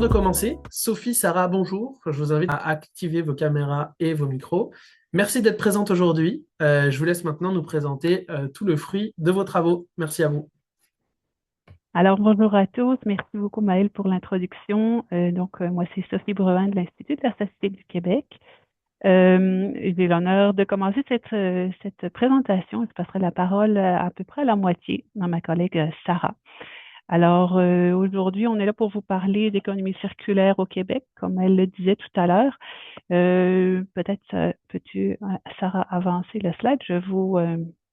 de commencer, Sophie, Sarah, bonjour. Je vous invite à activer vos caméras et vos micros. Merci d'être présente aujourd'hui. Je vous laisse maintenant nous présenter tout le fruit de vos travaux. Merci à vous. Alors, bonjour à tous. Merci beaucoup, Maëlle, pour l'introduction. Moi, c'est Sophie Brevin de l'Institut de la Société du Québec. J'ai l'honneur de commencer cette présentation. Je passerai la parole à peu près à la moitié à ma collègue Sarah. Alors, aujourd'hui, on est là pour vous parler d'économie circulaire au Québec, comme elle le disait tout à l'heure. Peut-être peux-tu, Sarah, avancer le slide? Je vais vous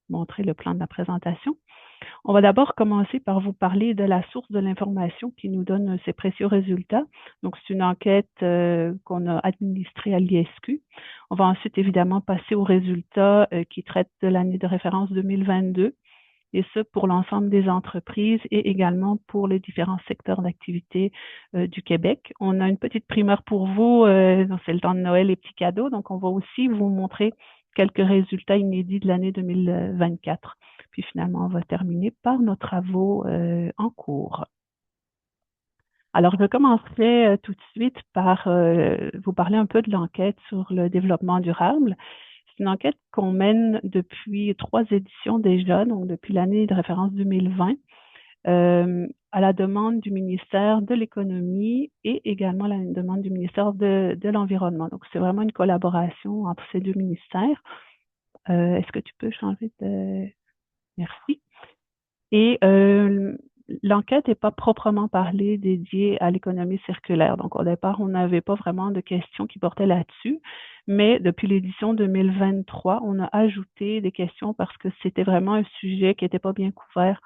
montrer le plan de la présentation. On va d'abord commencer par vous parler de la source de l'information qui nous donne ces précieux résultats. Donc, c'est une enquête qu'on a administrée à l'ISQ. On va ensuite évidemment passer aux résultats qui traitent de l'année de référence 2022, et ce pour l'ensemble des entreprises et également pour les différents secteurs d'activité du Québec. On a une petite primeur pour vous, c'est le temps de Noël, les petits cadeaux, donc on va aussi vous montrer quelques résultats inédits de l'année 2024. Puis finalement, on va terminer par nos travaux en cours. Alors, je commencerai tout de suite par vous parler un peu de l'enquête sur le développement durable. C'est une enquête qu'on mène depuis 3 éditions déjà, donc depuis l'année de référence 2020, à la demande du ministère de l'Économie et également à la demande du ministère de l'Environnement. Donc, c'est vraiment une collaboration entre ces deux ministères. Est-ce que tu peux changer de... Merci. Et l'enquête n'est pas proprement parlée dédiée à l'économie circulaire. Donc, au départ, on n'avait pas vraiment de questions qui portaient là-dessus. Mais depuis l'édition 2023, on a ajouté des questions parce que c'était vraiment un sujet qui n'était pas bien couvert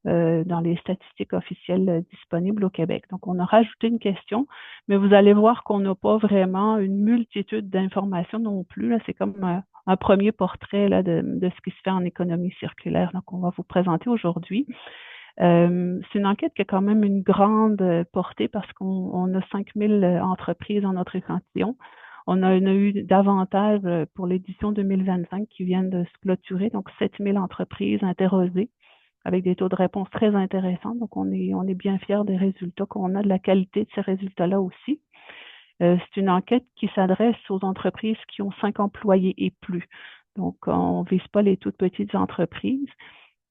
dans les statistiques officielles disponibles au Québec. Donc, on a rajouté une question, mais vous allez voir qu'on n'a pas vraiment une multitude d'informations non plus. Là, c'est comme un premier portrait là, de ce qui se fait en économie circulaire. Donc, on va vous présenter aujourd'hui. C'est une enquête qui a quand même une grande portée parce qu'on a 5000 entreprises dans notre échantillon. On a eu davantage pour l'édition 2025 qui vient de se clôturer, donc 7000 entreprises interrogées avec des taux de réponse très intéressants. Donc, on est bien fiers des résultats qu'on a, de la qualité de ces résultats-là aussi. C'est une enquête qui s'adresse aux entreprises qui ont 5 employés et plus. Donc, on ne vise pas les toutes petites entreprises.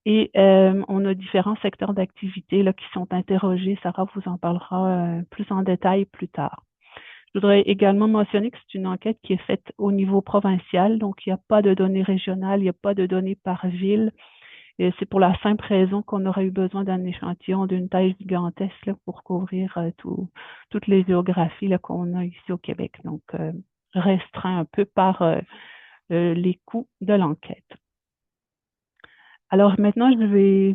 Et on a différents secteurs d'activité qui sont interrogés. Sarah vous en parlera plus en détail plus tard. Je voudrais également mentionner que c'est une enquête qui est faite au niveau provincial, donc il n'y a pas de données régionales, il n'y a pas de données par ville. Et c'est pour la simple raison qu'on aurait eu besoin d'un échantillon d'une taille gigantesque pour couvrir toutes les géographies qu'on a ici au Québec. Donc, restreint un peu par les coûts de l'enquête. Alors maintenant, je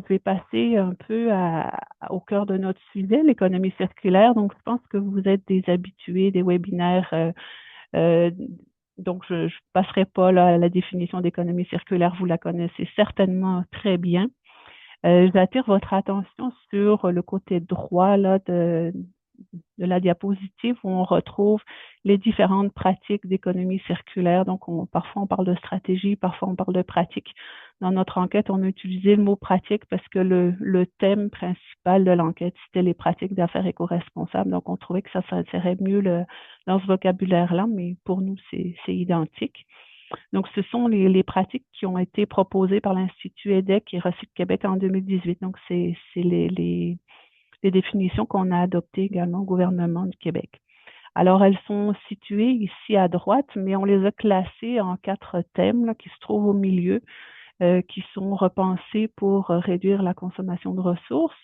vais passer un peu au cœur de notre sujet, l'économie circulaire. Donc, je pense que vous êtes des habitués des webinaires. Euh, donc, je ne passerai pas là, à la définition d'économie circulaire. Vous la connaissez certainement très bien. J'attire votre attention sur le côté droit là, de la diapositive où on retrouve les différentes pratiques d'économie circulaire. Donc, parfois on parle de stratégie, parfois on parle de pratique. Dans notre enquête, on a utilisé le mot pratique parce que le thème principal de l'enquête, c'était les pratiques d'affaires éco-responsables. Donc, on trouvait que ça s'insérait mieux dans ce vocabulaire-là, mais pour nous, c'est identique. Donc, ce sont les pratiques qui ont été proposées par l'Institut EDEC et Recycle Québec en 2018. Donc, c'est les définitions qu'on a adoptées également au gouvernement du Québec. Alors, elles sont situées ici à droite, mais on les a classées en 4 thèmes qui se trouvent au milieu, qui sont repensés pour réduire la consommation de ressources,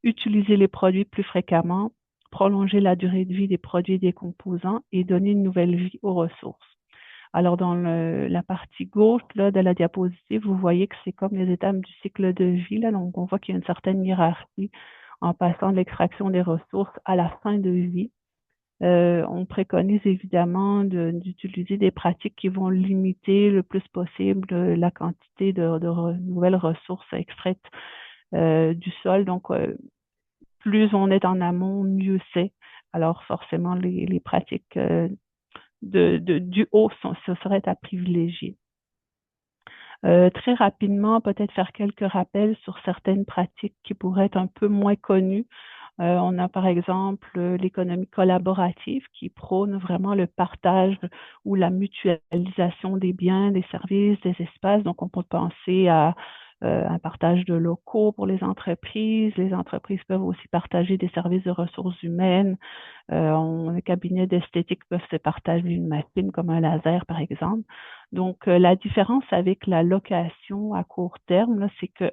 utiliser les produits plus fréquemment, prolonger la durée de vie des produits et des composants et donner une nouvelle vie aux ressources. Alors, dans la partie gauche là, de la diapositive, vous voyez que c'est comme les étapes du cycle de vie. Là, donc, on voit qu'il y a une certaine hiérarchie en passant de l'extraction des ressources à la fin de vie. On préconise évidemment d'utiliser des pratiques qui vont limiter le plus possible la quantité de nouvelles ressources extraites du sol. Donc, plus on est en amont, mieux c'est. Alors, forcément, les pratiques du haut, ce serait à privilégier. Très rapidement, peut-être faire quelques rappels sur certaines pratiques qui pourraient être un peu moins connues. On a par exemple l'économie collaborative qui prône vraiment le partage ou la mutualisation des biens, des services, des espaces. Donc, on peut penser à un partage de locaux pour les entreprises. Les entreprises peuvent aussi partager des services de ressources humaines. Les cabinets d'esthétique peuvent se partager une machine comme un laser, par exemple. Donc, la différence avec la location à court terme, c'est que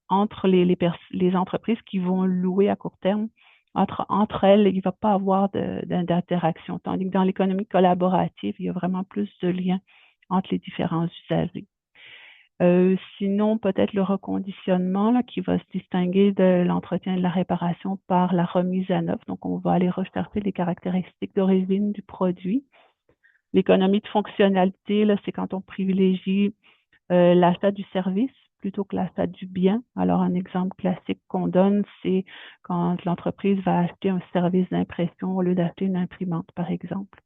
entre les entreprises qui vont louer à court terme, entre elles, il ne va pas avoir d'interaction. Tandis que dans l'économie collaborative, il y a vraiment plus de liens entre les différents usagers. Sinon, peut-être le reconditionnement là, qui va se distinguer de l'entretien et de la réparation par la remise à neuf. Donc, on va aller rechercher les caractéristiques d'origine du produit. L'économie de fonctionnalité, là, c'est quand on privilégie l'achat du service plutôt que l'achat du bien. Alors, un exemple classique qu'on donne, c'est quand l'entreprise va acheter un service d'impression au lieu d'acheter une imprimante, par exemple.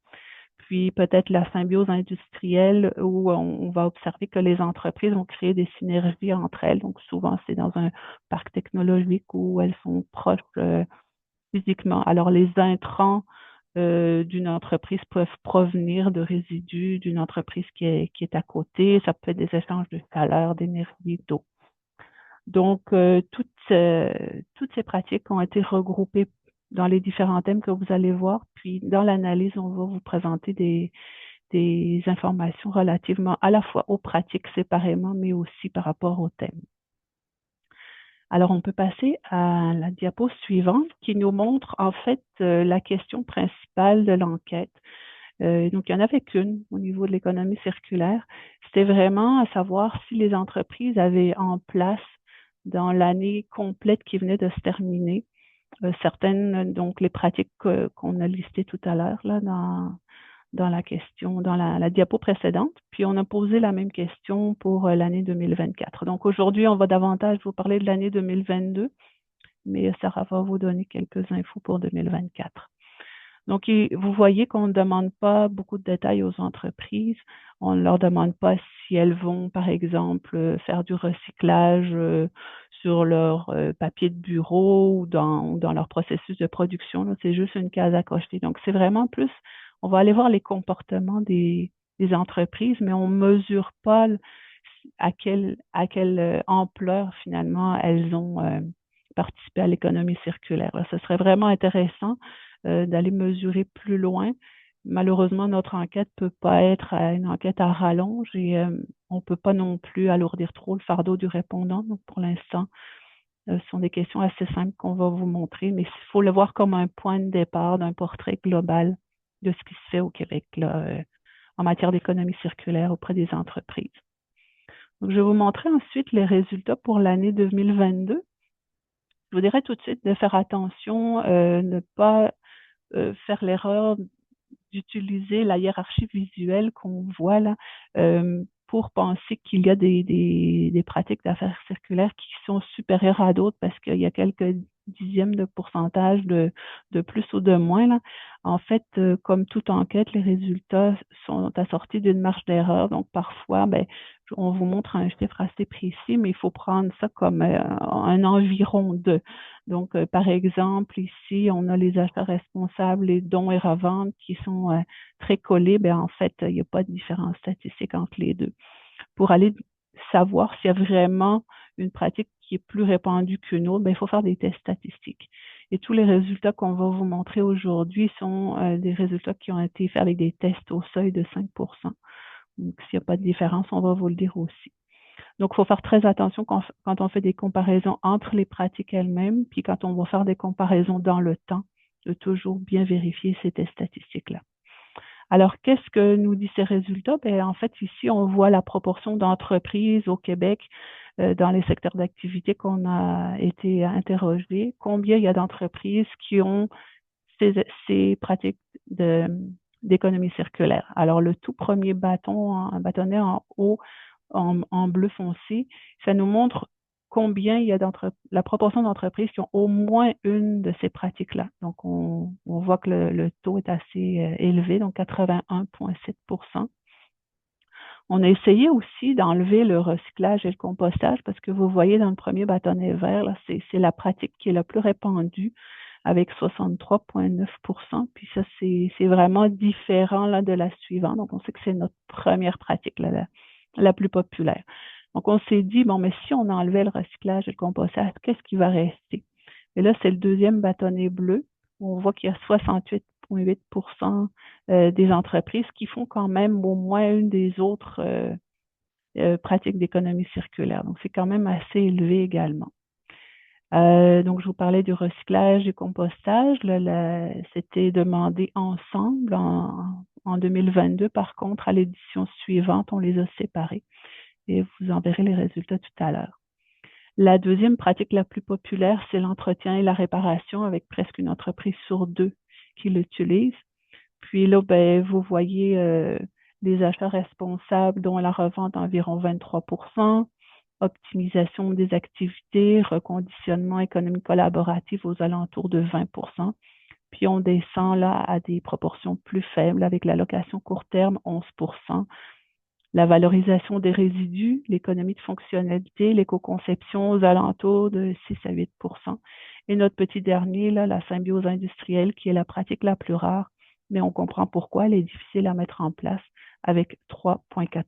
Puis peut-être la symbiose industrielle où on va observer que les entreprises vont créer des synergies entre elles. Donc, souvent, c'est dans un parc technologique où elles sont proches physiquement. Alors, les intrants d'une entreprise peuvent provenir de résidus d'une entreprise qui est à côté. Ça peut être des échanges de chaleur, d'énergie, d'eau. Donc, toutes ces pratiques ont été regroupées dans les différents thèmes que vous allez voir. Puis, dans l'analyse, on va vous présenter des informations relativement à la fois aux pratiques séparément, mais aussi par rapport au thème. Alors, on peut passer à la diapo suivante qui nous montre en fait la question principale de l'enquête. Donc, il n'y en avait qu'une au niveau de l'économie circulaire. C'était vraiment à savoir si les entreprises avaient en place dans l'année complète qui venait de se terminer certaines, donc les pratiques qu'on a listées tout à l'heure là dans la question, dans la diapo précédente. Puis on a posé la même question pour l'année 2024. Donc aujourd'hui, on va davantage vous parler de l'année 2022, mais Sarah va vous donner quelques infos pour 2024. Donc, vous voyez qu'on ne demande pas beaucoup de détails aux entreprises. On ne leur demande pas si elles vont, par exemple, faire du recyclage sur leur papier de bureau ou dans leur processus de production. C'est juste une case à cocher. Donc, c'est vraiment plus, on va aller voir les comportements des entreprises, mais on ne mesure pas à quelle ampleur, finalement, elles ont participé à l'économie circulaire. Là, ce serait vraiment intéressant d'aller mesurer plus loin. Malheureusement, notre enquête ne peut pas être une enquête à rallonge et on ne peut pas non plus alourdir trop le fardeau du répondant. Donc, pour l'instant, ce sont des questions assez simples qu'on va vous montrer, mais il faut le voir comme un point de départ d'un portrait global de ce qui se fait au Québec là, en matière d'économie circulaire auprès des entreprises. Donc, je vais vous montrer ensuite les résultats pour l'année 2022. Je vous dirais tout de suite de faire attention, ne pas faire l'erreur d'utiliser la hiérarchie visuelle qu'on voit là pour penser qu'il y a des pratiques d'affaires circulaires qui sont supérieures à d'autres parce qu'il y a quelques dixièmes de pourcentage de plus ou de moins. Là. En fait, comme toute enquête, les résultats sont assortis d'une marge d'erreur. Donc, parfois, on vous montre un chiffre assez précis, mais il faut prendre ça comme un environ de. Donc, par exemple, ici, on a les achats responsables, les dons et reventes qui sont très collés. En fait, il n'y a pas de différence statistique entre les deux. Pour aller savoir s'il y a vraiment une pratique qui est plus répandue qu'une autre, il faut faire des tests statistiques. Et tous les résultats qu'on va vous montrer aujourd'hui sont des résultats qui ont été faits avec des tests au seuil de 5 Donc, s'il n'y a pas de différence, on va vous le dire aussi. Donc, il faut faire très attention quand on fait des comparaisons entre les pratiques elles-mêmes, puis quand on va faire des comparaisons dans le temps, de toujours bien vérifier ces tests statistiques-là. Alors, qu'est-ce que nous disent ces résultats? En fait, ici, on voit la proportion d'entreprises au Québec dans les secteurs d'activité qu'on a été interrogés. Combien il y a d'entreprises qui ont ces pratiques d'économie circulaire? Alors, le tout premier bâtonnet en haut, en bleu foncé, ça nous montre combien il y a la proportion d'entreprises qui ont au moins une de ces pratiques-là. Donc, on voit que le taux est assez élevé, donc 81,7 On a essayé aussi d'enlever le recyclage et le compostage parce que vous voyez dans le premier bâtonnet vert, c'est la pratique qui est la plus répandue avec 63,9%. Puis ça, c'est vraiment différent là, de la suivante. Donc, on sait que c'est notre première pratique, là, la plus populaire. Donc, on s'est dit, bon, mais si on enlevait le recyclage et le compostage, qu'est-ce qui va rester? Et là, c'est le deuxième bâtonnet bleu, où on voit qu'il y a 68,8% des entreprises qui font quand même au moins une des autres pratiques d'économie circulaire. Donc, c'est quand même assez élevé également. Donc, je vous parlais du recyclage et compostage. Là, c'était demandé ensemble en 2022. Par contre, à l'édition suivante, on les a séparés et vous en verrez les résultats tout à l'heure. La deuxième pratique la plus populaire, c'est l'entretien et la réparation avec presque une entreprise sur deux qui l'utilise. Puis là, ben, vous voyez les achats responsables, dont la revente environ 23%, optimisation des activités, reconditionnement économique collaborative aux alentours de 20%. Puis on descend là à des proportions plus faibles avec la location court terme, 11%. La valorisation des résidus, l'économie de fonctionnalité, l'éco-conception aux alentours de 6 à 8%. Et notre petit dernier, là, la symbiose industrielle, qui est la pratique la plus rare, mais on comprend pourquoi elle est difficile à mettre en place avec 3,4%.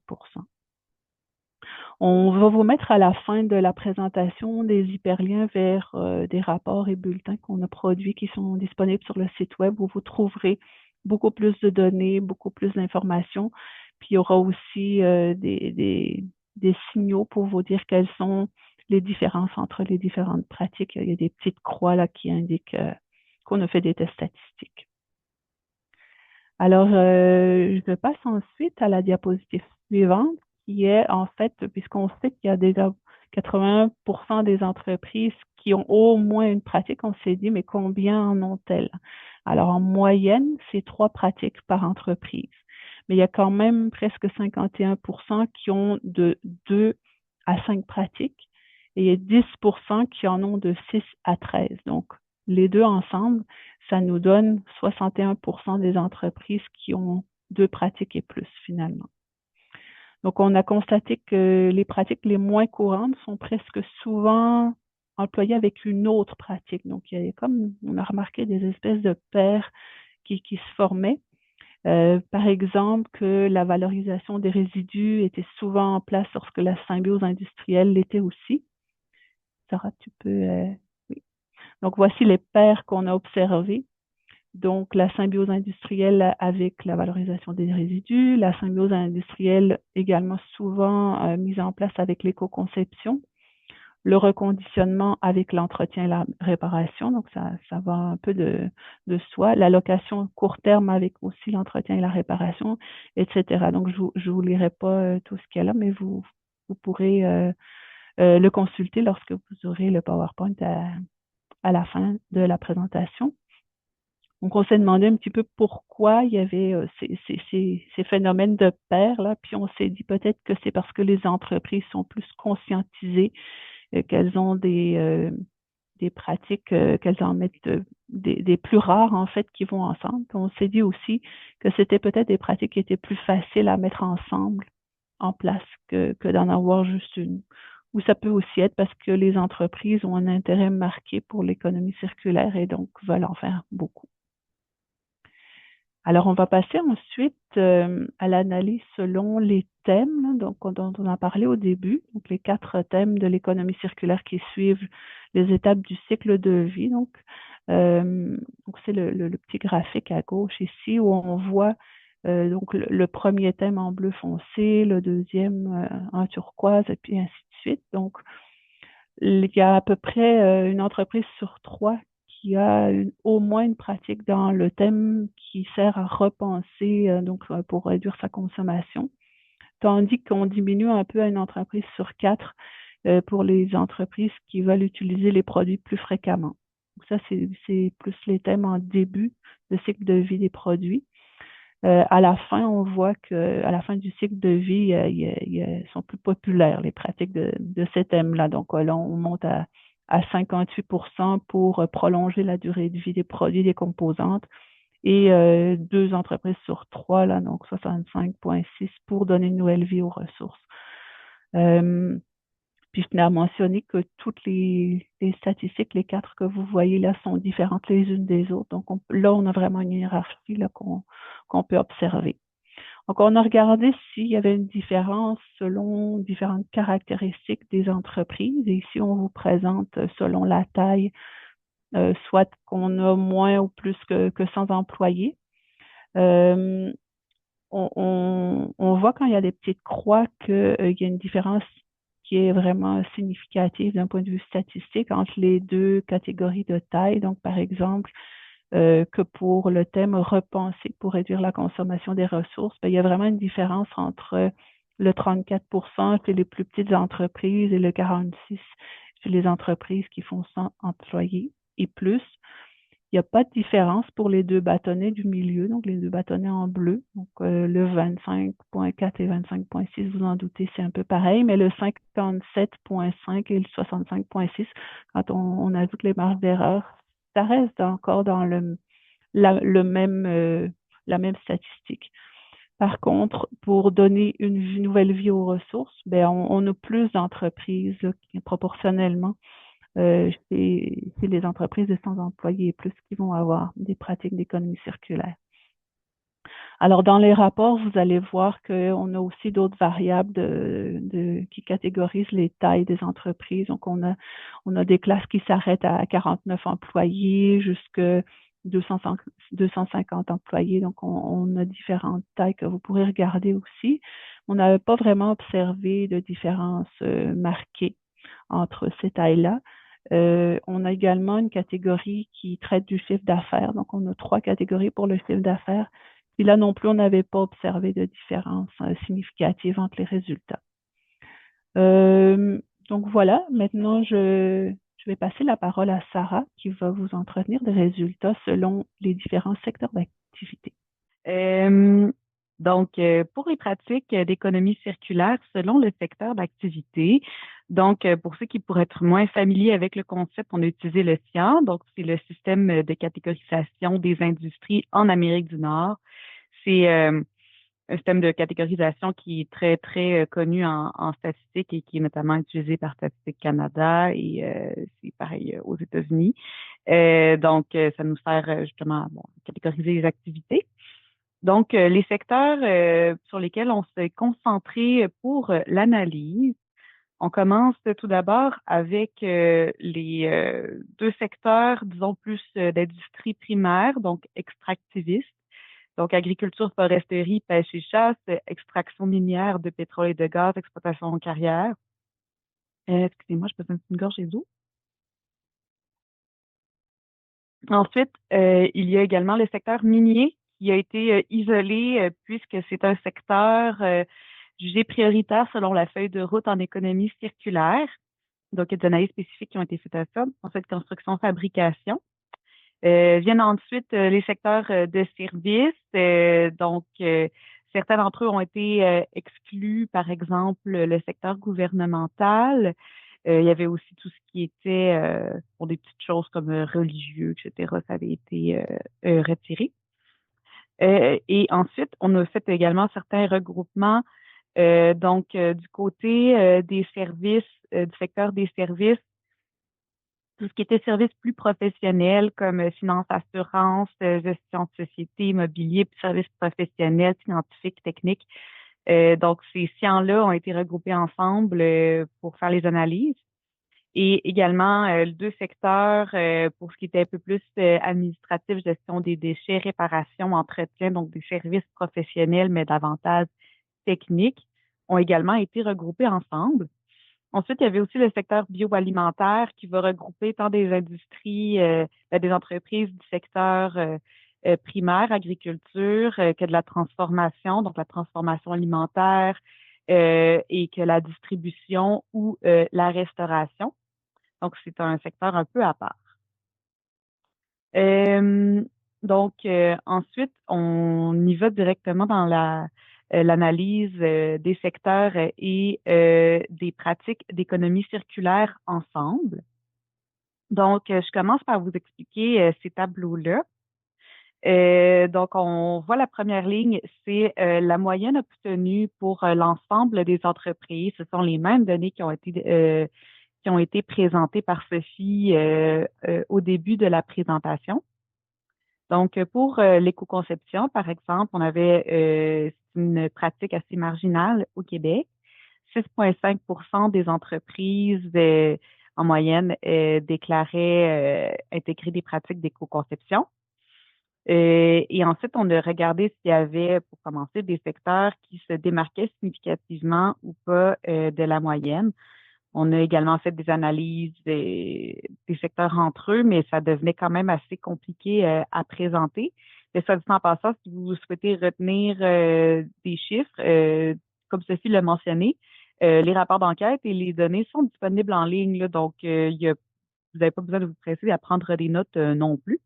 On va vous mettre à la fin de la présentation des hyperliens vers des rapports et bulletins qu'on a produits qui sont disponibles sur le site web où vous trouverez beaucoup plus de données, beaucoup plus d'informations. Puis il y aura aussi des signaux pour vous dire quelles sont les différences entre les différentes pratiques. Il y a des petites croix là qui indiquent qu'on a fait des tests statistiques. Alors, je passe ensuite à la diapositive suivante, qui est en fait, puisqu'on sait qu'il y a déjà 81% des entreprises qui ont au moins une pratique, on s'est dit, mais combien en ont-elles? Alors, en moyenne, c'est 3 pratiques par entreprise. Mais il y a quand même presque 51% qui ont de 2 à 5 pratiques et il y a 10% qui en ont de 6 à 13. Donc, les deux ensemble, ça nous donne 61% des entreprises qui ont 2 pratiques et plus finalement. Donc, on a constaté que les pratiques les moins courantes sont presque souvent employées avec une autre pratique. Donc, il y a comme on a remarqué des espèces de paires qui se formaient. Par exemple, que la valorisation des résidus était souvent en place lorsque la symbiose industrielle l'était aussi. Sarah, tu peux... oui. Donc, voici les paires qu'on a observées. Donc, la symbiose industrielle avec la valorisation des résidus, la symbiose industrielle également souvent mise en place avec l'éco-conception, le reconditionnement avec l'entretien et la réparation, donc ça va un peu de soi, la location court terme avec aussi l'entretien et la réparation, etc. Donc, je ne vous lirai pas tout ce qu'il y a là, mais vous pourrez le consulter lorsque vous aurez le PowerPoint à la fin de la présentation. Donc, on s'est demandé un petit peu pourquoi il y avait ces phénomènes de pair, là, puis on s'est dit peut-être que c'est parce que les entreprises sont plus conscientisées, qu'elles ont des pratiques, qu'elles en mettent des plus rares, en fait, qui vont ensemble. Puis on s'est dit aussi que c'était peut-être des pratiques qui étaient plus faciles à mettre ensemble, en place, que d'en avoir juste une. Ou ça peut aussi être parce que les entreprises ont un intérêt marqué pour l'économie circulaire et donc veulent en faire beaucoup. Alors, on va passer ensuite à l'analyse selon les thèmes là, donc, dont on a parlé au début, donc les 4 thèmes de l'économie circulaire qui suivent les étapes du cycle de vie. Donc c'est le petit graphique à gauche ici où on voit donc le premier thème en bleu foncé, le deuxième en turquoise et puis ainsi de suite. Donc, il y a à peu près une entreprise sur 3 qui a au moins une pratique dans le thème qui sert à repenser pour réduire sa consommation, tandis qu'on diminue un peu à une entreprise sur 4 pour les entreprises qui veulent utiliser les produits plus fréquemment. Donc ça, c'est plus les thèmes en début de cycle de vie des produits. À la fin, on voit qu'à la fin du cycle de vie, ils sont plus populaires, les pratiques de ces thèmes-là. Donc là, on monte à 58% pour prolonger la durée de vie des produits, des composantes, et 2 entreprises sur 3, là, donc 65,6 pour donner une nouvelle vie aux ressources. Puis je tenais à mentionner que toutes les statistiques, les quatre que vous voyez là, sont différentes les unes des autres. Donc là, on a vraiment une hiérarchie là, qu'on peut observer. Donc, on a regardé s'il y avait une différence selon différentes caractéristiques des entreprises. Et ici, on vous présente selon la taille, soit qu'on a moins ou plus que 100 employés. Euh, on voit quand il y a des petites croix qu'il y a une différence qui est vraiment significative d'un point de vue statistique entre les deux catégories de taille. Donc, par exemple, que pour le thème repenser pour réduire la consommation des ressources, ben, il y a vraiment une différence entre le 34% chez les plus petites entreprises et le 46% chez les entreprises qui font 100 employés et plus. Il n'y a pas de différence pour les deux bâtonnets du milieu, donc les deux bâtonnets en bleu. Donc le 25,4 et 25,6, vous en doutez, c'est un peu pareil, mais le 57,5 et le 65,6, quand on ajoute les marges d'erreur, ça reste encore dans la même statistique. Par contre, pour donner une nouvelle vie aux ressources, ben, on a plus d'entreprises qui, proportionnellement, c'est les entreprises de 100 employés et plus qui vont avoir des pratiques d'économie circulaire. Alors, dans les rapports, vous allez voir qu'on a aussi d'autres variables qui catégorisent les tailles des entreprises. Donc, on a des classes qui s'arrêtent à 49 employés jusqu'à 250 employés. Donc, on a différentes tailles que vous pourrez regarder aussi. On n'avait pas vraiment observé de différence marquée entre ces tailles-là. On a également une catégorie qui traite du chiffre d'affaires. Donc, on a 3 catégories pour le chiffre d'affaires. Puis là non plus, on n'avait pas observé de différence significative entre les résultats. Donc voilà, maintenant je vais passer la parole à Sarah qui va vous entretenir des résultats selon les différents secteurs d'activité. Euh, pour les pratiques d'économie circulaire selon le secteur d'activité, pour ceux qui pourraient être moins familiers avec le concept, on a utilisé le SIAN, donc c'est le système de catégorisation des industries en Amérique du Nord. C'est un système de catégorisation qui est très, très connu en statistique et qui est notamment utilisé par Statistique Canada et c'est pareil aux États-Unis. Ça nous sert justement à catégoriser les activités. Donc, les secteurs sur lesquels on s'est concentré pour l'analyse, on commence tout d'abord avec les deux secteurs, disons plus d'industrie primaire, donc extractiviste, donc agriculture, foresterie, pêche et chasse, extraction minière de pétrole et de gaz, exploitation en carrière. Excusez-moi, je passe une gorgée d'eau. Ensuite, il y a également le secteur minier qui a été isolé puisque c'est un secteur jugé prioritaire selon la feuille de route en économie circulaire. Donc, il y a des analyses spécifiques qui ont été faites à ça. Ensuite, construction, fabrication. Viennent ensuite les secteurs de services. Certains d'entre eux ont été exclus, par exemple, le secteur gouvernemental. Il y avait aussi tout ce qui était pour des petites choses comme religieux, etc. Ça avait été retiré. Et ensuite, on a fait également certains regroupements. Du côté des services, du secteur des services, tout ce qui était services plus professionnels comme finance, assurance, gestion de société, immobilier, puis services professionnels, scientifiques, techniques. Donc, ces sciences-là ont été regroupés ensemble pour faire les analyses. Et également, deux secteurs pour ce qui était un peu plus administratif, gestion des déchets, réparation, entretien, donc des services professionnels, mais davantage techniques, ont également été regroupés ensemble. Ensuite, il y avait aussi le secteur bioalimentaire qui va regrouper tant des industries, des entreprises du secteur primaire, agriculture, que de la transformation, donc la transformation alimentaire et que la distribution ou la restauration. Donc, c'est un secteur un peu à part. Ensuite, on y va directement dans l'analyse des secteurs et des pratiques d'économie circulaire ensemble. Donc, je commence par vous expliquer ces tableaux-là. Donc, on voit la première ligne, c'est la moyenne obtenue pour l'ensemble des entreprises. Ce sont les mêmes données qui ont été présentées par Sophie au début de la présentation. Donc, pour l'éco-conception, par exemple, on avait une pratique assez marginale au Québec. 6,5 des entreprises en moyenne déclaraient intégrer des pratiques d'éco-conception. Et ensuite, on a regardé s'il y avait, pour commencer, des secteurs qui se démarquaient significativement ou pas de la moyenne. On a également fait des analyses des secteurs entre eux, mais ça devenait quand même assez compliqué à présenter. Mais soit dit en passant, si vous souhaitez retenir des chiffres, comme Sophie l'a mentionné, les rapports d'enquête et les données sont disponibles en ligne, là, donc vous n'avez pas besoin de vous presser à prendre des notes non plus.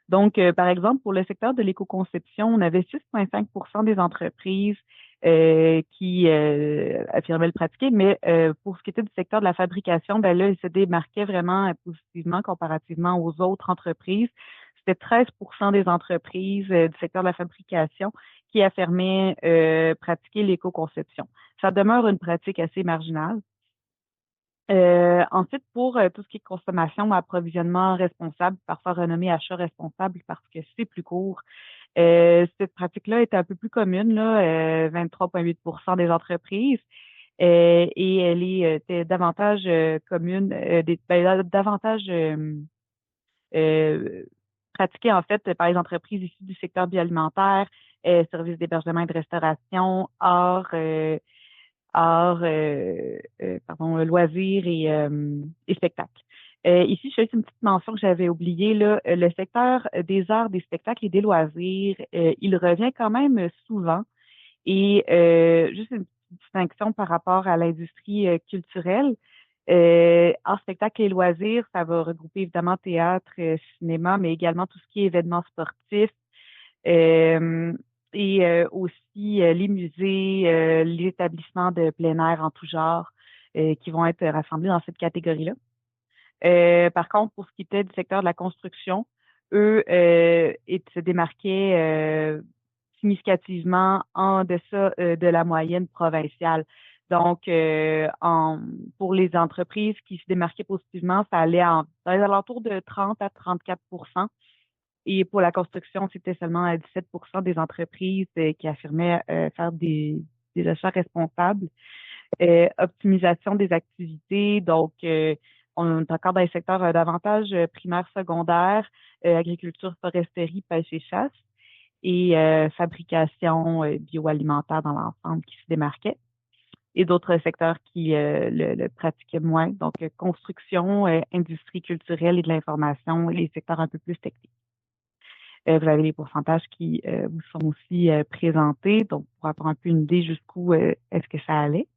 Donc, par exemple, pour le secteur de l'éco-conception, on avait 6,5 des entreprises qui affirmaient le pratiquer, mais pour ce qui était du secteur de la fabrication, ben là, ils se démarquaient vraiment positivement comparativement aux autres entreprises. C'était 13 des entreprises du secteur de la fabrication qui affirmaient pratiquer l'éco-conception. Ça demeure une pratique assez marginale. Ensuite, pour tout ce qui est consommation, approvisionnement responsable, parfois renommé achat responsable parce que c'est plus court, cette pratique-là est un peu plus commune, là, 23,8 des entreprises, et elle était davantage commune, davantage euh, pratiquée en fait par les entreprises issues du secteur bioalimentaire, services d'hébergement et de restauration, loisirs et spectacles. Ici, je fais une petite mention que j'avais oubliée, là, le secteur des arts, des spectacles et des loisirs, il revient quand même souvent. Et juste une petite distinction par rapport à l'industrie culturelle. Arts, spectacles et loisirs, ça va regrouper évidemment théâtre, cinéma, mais également tout ce qui est événements sportifs, euh, et aussi les musées, les établissements de plein air en tout genre qui vont être rassemblés dans cette catégorie-là. Par contre, pour ce qui était du secteur de la construction, eux ils se démarquaient significativement en deçà de la moyenne provinciale. Donc, pour les entreprises qui se démarquaient positivement, ça allait dans les alentours de 30 à 34. Et pour la construction, c'était seulement 17 des entreprises qui affirmaient faire des achats responsables. Optimisation des activités, donc on est encore dans les secteurs davantage primaires, secondaires, agriculture, foresterie, pêche et chasse, et fabrication bioalimentaire dans l'ensemble qui se démarquait. Et d'autres secteurs qui le pratiquaient moins, donc construction, industrie culturelle et de l'information, et les secteurs un peu plus techniques. Vous avez les pourcentages qui vous sont aussi présentés, donc pour avoir un peu une idée jusqu'où est-ce que ça allait.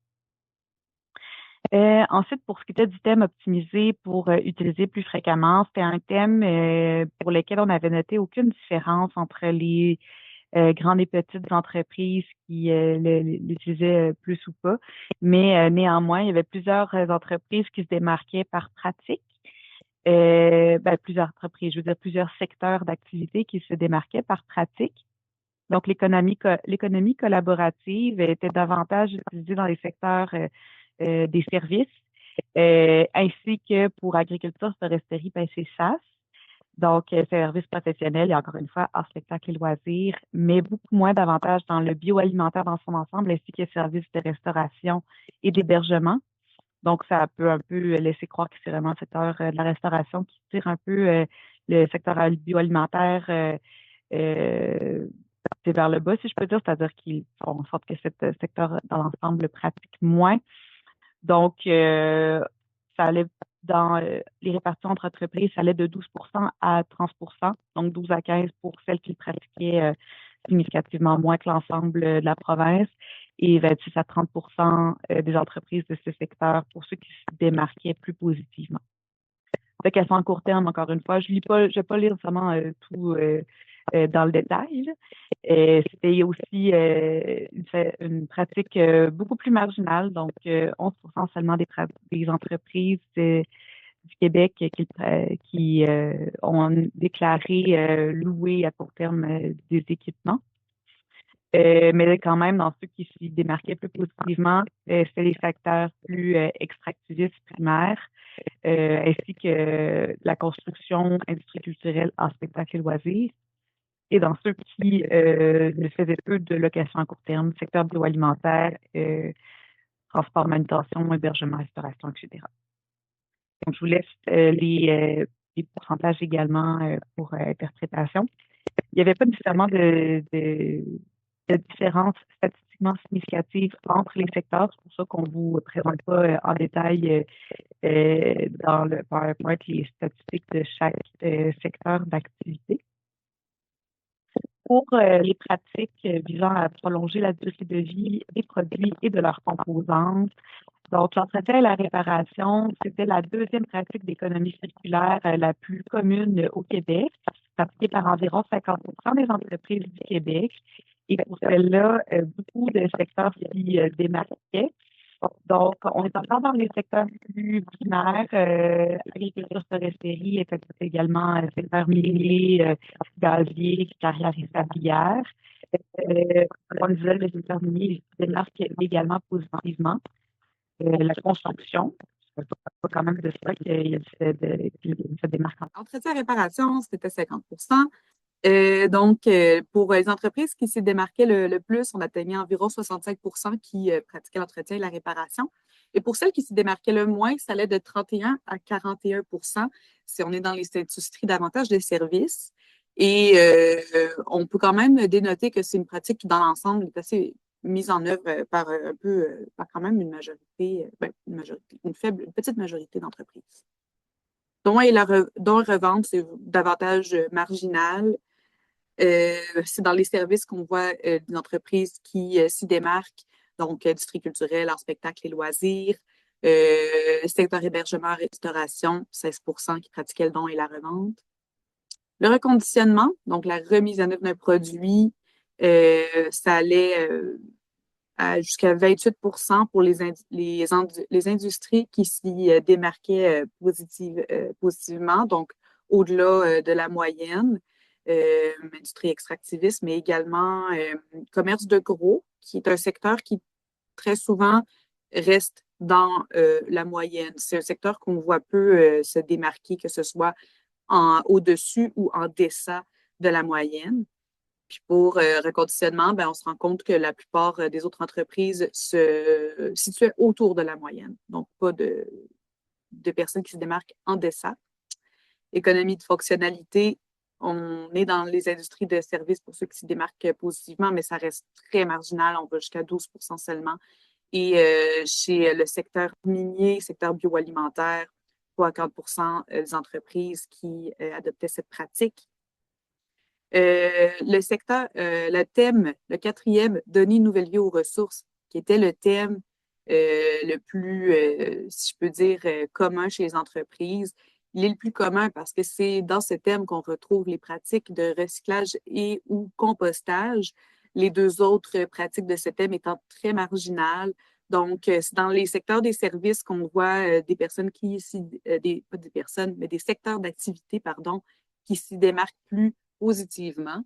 Ensuite, pour ce qui était du thème optimisé pour utiliser plus fréquemment, c'était un thème pour lequel on n'avait noté aucune différence entre les grandes et petites entreprises qui l'utilisaient plus ou pas. Mais néanmoins, il y avait plusieurs entreprises qui se démarquaient par pratique. Plusieurs entreprises, je veux dire plusieurs secteurs d'activité qui se démarquaient par pratique. Donc, l'économie collaborative était davantage utilisée dans les secteurs des services, ainsi que pour agriculture, foresterie, pêche et chasse. Donc, services professionnels et encore une fois, hors spectacle et loisirs, mais beaucoup moins davantage dans le bioalimentaire dans son ensemble, ainsi que services de restauration et d'hébergement. Donc, ça peut un peu laisser croire que c'est vraiment le secteur de la restauration qui tire un peu le secteur bioalimentaire c'est vers le bas, si je peux dire, c'est-à-dire qu'ils font en sorte que ce secteur dans l'ensemble pratique moins. Donc, ça allait dans les répartitions entre entreprises, ça allait de 12 à 30 donc 12 à 15 pour celles qui le pratiquaient significativement moins que l'ensemble de la province, et 26 à 30 des entreprises de ce secteur pour ceux qui se démarquaient plus positivement. Fait qu'elles sont en court terme, encore une fois. Je vais pas lire vraiment tout dans le détail. C'était aussi une pratique beaucoup plus marginale, donc 11 seulement des entreprises du Québec qui ont déclaré louer à court terme des équipements. Mais quand même, dans ceux qui s'y démarquaient plus positivement, c'était les secteurs plus extractivistes primaires, ainsi que la construction, industrie culturelle, en spectacle et loisirs. Et dans ceux qui ne faisaient peu de location à court terme, secteur bioalimentaire, transport, manutention, hébergement, restauration, etc. Donc, je vous laisse les pourcentages également pour interprétation. Il n'y avait pas nécessairement de différence statistiquement significative entre les secteurs. C'est pour ça qu'on ne vous présente pas en détail dans le PowerPoint les statistiques de chaque secteur d'activité. Pour les pratiques visant à prolonger la durée de vie des produits et de leurs composantes. Donc, l'entretien et la réparation, c'était la deuxième pratique d'économie circulaire la plus commune au Québec, pratiquée par environ 50% des entreprises du Québec. Et pour celle-là, beaucoup de secteurs s'y démarquaient. Donc, on est encore dans les secteurs plus primaires, agriculture, foresterie, et peut-être également secteur minier, gazier, carrière et sablière. Comme je disais, le secteur minier se démarque également positivement. La construction, c'est pas quand même de ça qu'il se démarque. Entretien et réparation, c'était 50%. Pour les entreprises qui s'y démarquaient le plus, on atteignait environ 65% qui pratiquaient l'entretien et la réparation. Et pour celles qui s'y démarquaient le moins, ça allait de 31 à 41% si on est dans les industries davantage des services. Et on peut quand même dénoter que c'est une pratique qui, dans l'ensemble, est assez mise en œuvre par par quand même une majorité, une petite majorité d'entreprises. Don et revente, c'est davantage marginal. C'est dans les services qu'on voit des entreprises qui s'y démarquent, donc industrie culturelle, art, spectacle et loisirs, secteur hébergement, restauration, 16% qui pratiquaient le don et la revente. Le reconditionnement, donc la remise à neuf d'un produit, ça allait jusqu'à 28% pour les industries qui s'y démarquaient positivement, donc au-delà de la moyenne. Industrie extractiviste, mais également commerce de gros, qui est un secteur qui très souvent reste dans la moyenne. C'est un secteur qu'on voit peu se démarquer, que ce soit au-dessus ou en deçà de la moyenne. Puis pour reconditionnement, on se rend compte que la plupart des autres entreprises se situaient autour de la moyenne. Donc, pas de personnes qui se démarquent en deçà. Économie de fonctionnalité, on est dans les industries de services pour ceux qui s'y démarquent positivement, mais ça reste très marginal. On va jusqu'à 12% seulement. Et chez le secteur minier, secteur bioalimentaire, 3 à 40% des entreprises qui adoptaient cette pratique. Le thème, le quatrième, donner une nouvelle vie aux ressources, qui était le thème le plus, si je peux dire, commun chez les entreprises. Il est le plus commun parce que c'est dans ce thème qu'on retrouve les pratiques de recyclage et ou compostage. Les deux autres pratiques de ce thème étant très marginales. Donc, c'est dans les secteurs des services qu'on voit des personnes pas des personnes, mais des secteurs d'activité, pardon, qui s'y démarquent plus positivement.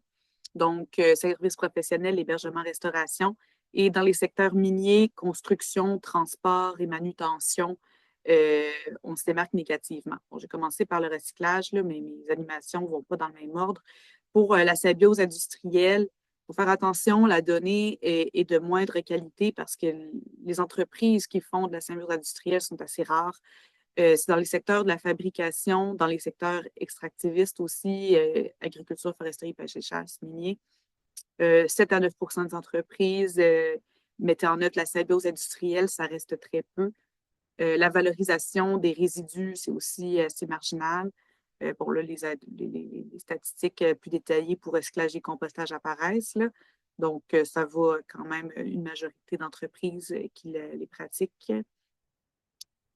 Donc, services professionnels, hébergement, restauration. Et dans les secteurs miniers, construction, transport et manutention, on se démarque négativement. Bon, j'ai commencé par le recyclage, là, mais mes animations ne vont pas dans le même ordre. Pour la symbiose industrielle, il faut faire attention, la donnée est de moindre qualité parce que les entreprises qui font de la symbiose industrielle sont assez rares. C'est dans les secteurs de la fabrication, dans les secteurs extractivistes aussi, agriculture, foresterie, pêche et chasse, minier. 7 à 9% des entreprises mettaient en œuvre la symbiose industrielle, ça reste très peu. La valorisation des résidus, c'est aussi assez marginal. Là, les statistiques plus détaillées pour recyclage et compostage apparaissent. Là. Donc, ça va quand même une majorité d'entreprises qui les pratiquent.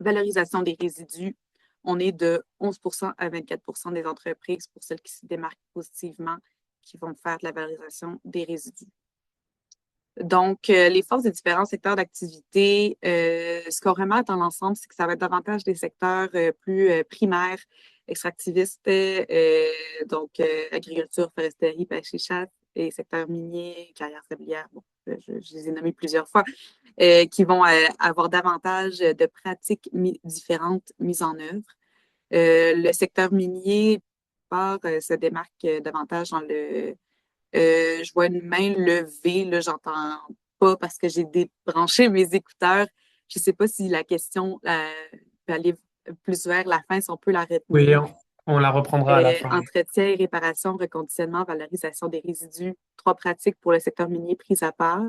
Valorisation des résidus, on est de 11% à 24% des entreprises pour celles qui se démarquent positivement qui vont faire de la valorisation des résidus. Donc, les forces des différents secteurs d'activité, ce qu'on remarque dans l'ensemble, c'est que ça va être davantage des secteurs plus primaires, extractivistes, agriculture, foresterie, pêche et chasse, et secteurs miniers, carrières sablières, bon, je les ai nommés plusieurs fois, qui vont avoir davantage de pratiques différentes mises en œuvre. Le secteur minier se démarque davantage dans je vois une main levée, là, j'entends pas parce que j'ai débranché mes écouteurs. Je sais pas si la question peut aller plus vers la fin, si on peut la Oui, retenir. on la reprendra à la fin. Entretien et réparation, reconditionnement, valorisation des résidus, 3 pratiques pour le secteur minier prises à part.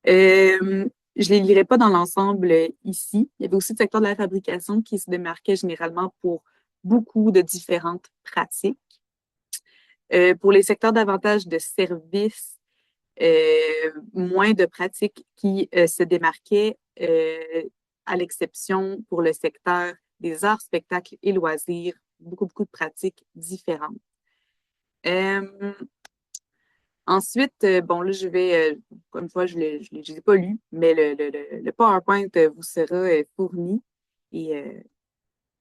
Je les lirai pas dans l'ensemble ici. Il y avait aussi le secteur de la fabrication qui se démarquait généralement pour beaucoup de différentes pratiques. Pour les secteurs davantage de services, moins de pratiques qui se démarquaient, à l'exception pour le secteur des arts, spectacles et loisirs, beaucoup de pratiques différentes. Ensuite, bon, là, je vais, comme une fois, je ne l'ai pas lu, mais le PowerPoint vous sera fourni. Et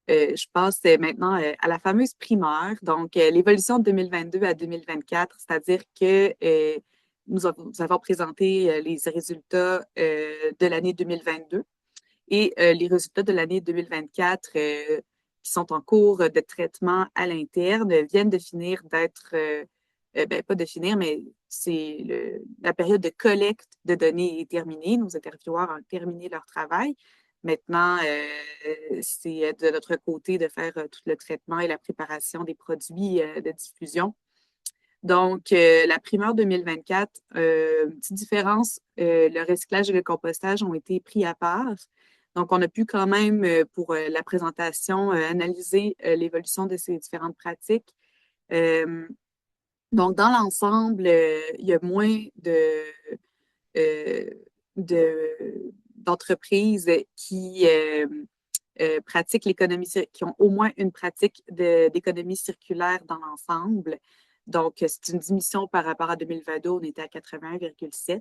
je passe maintenant à la fameuse primaire, donc l'évolution de 2022 à 2024, c'est-à-dire que nous avons présenté les résultats de l'année 2022 et les résultats de l'année 2024 qui sont en cours de traitement à l'interne viennent de finir d'être, pas de finir, mais la période de collecte de données est terminée. Nos intervieweurs ont terminé leur travail. Maintenant, c'est de notre côté de faire tout le traitement et la préparation des produits de diffusion. Donc, la primeur 2024, petite différence, le recyclage et le compostage ont été pris à part. Donc, on a pu quand même, pour la présentation, analyser l'évolution de ces différentes pratiques. Donc, dans l'ensemble, il y a moins euh, d'entreprises qui pratiquent l'économie, qui ont au moins une pratique d'économie circulaire dans l'ensemble. Donc, c'est une diminution par rapport à 2022, on était à 81,7.